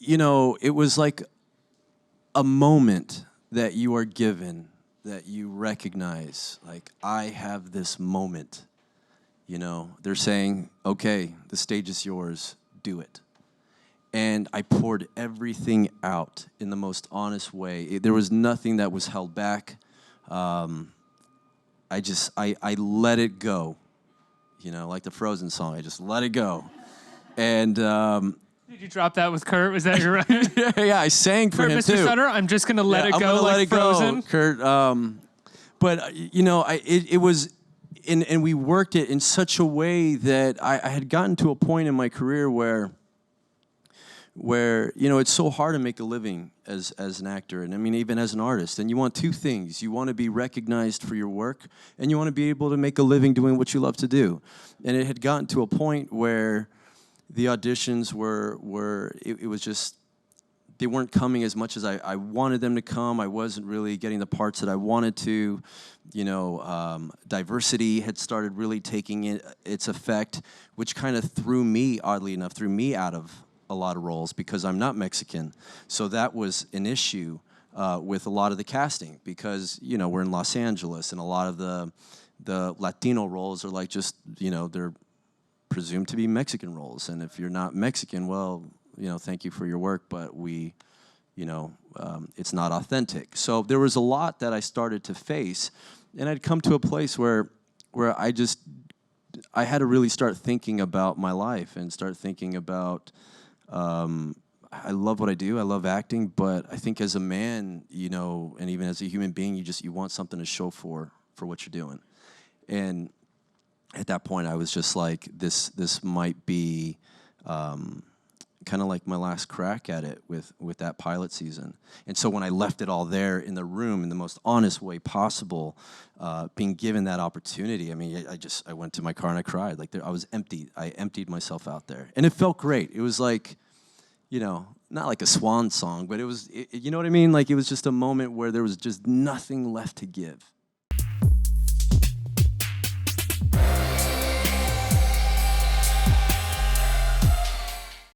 it was like a moment that you are given, that you recognize, like, I have this moment. They're saying, okay, the stage is yours, do it. And I poured everything out in the most honest way. There was nothing that was held back. I let it go, like the Frozen song. I just let it go. And did you drop that with Kurt? Was that your yeah, I sang for Kurt, him Mr. too. Sutter, I'm just gonna let it I'm go, gonna like let it Frozen. go, Kurt. But it was, and we worked it in such a way that I had gotten to a point in my career where it's so hard to make a living as an actor, and I mean even as an artist. And you want two things: you want to be recognized for your work, and you want to be able to make a living doing what you love to do. And it had gotten to a point where the auditions it was just, they weren't coming as much as I wanted them to come. I wasn't really getting the parts that I wanted to. Diversity had started really taking its effect, which kind of threw me, oddly enough, out of a lot of roles because I'm not Mexican. So that was an issue with a lot of the casting because, we're in Los Angeles, and a lot of the Latino roles are like just, they're presumed to be Mexican roles. And if you're not Mexican, well, thank you for your work, but it's not authentic. So there was a lot that I started to face, and I'd come to a place where I had to really start thinking about my life and start thinking about, I love what I do, I love acting, but I think as a man, and even as a human being, you want something to show for what you're doing. And at that point, I was just like, this might be kind of like my last crack at it with that pilot season. And so when I left it all there in the room in the most honest way possible, being given that opportunity, I mean, I went to my car and I cried. Like, I was empty. I emptied myself out there. And it felt great. It was like, not like a swan song, but you know what I mean? Like, it was just a moment where there was just nothing left to give.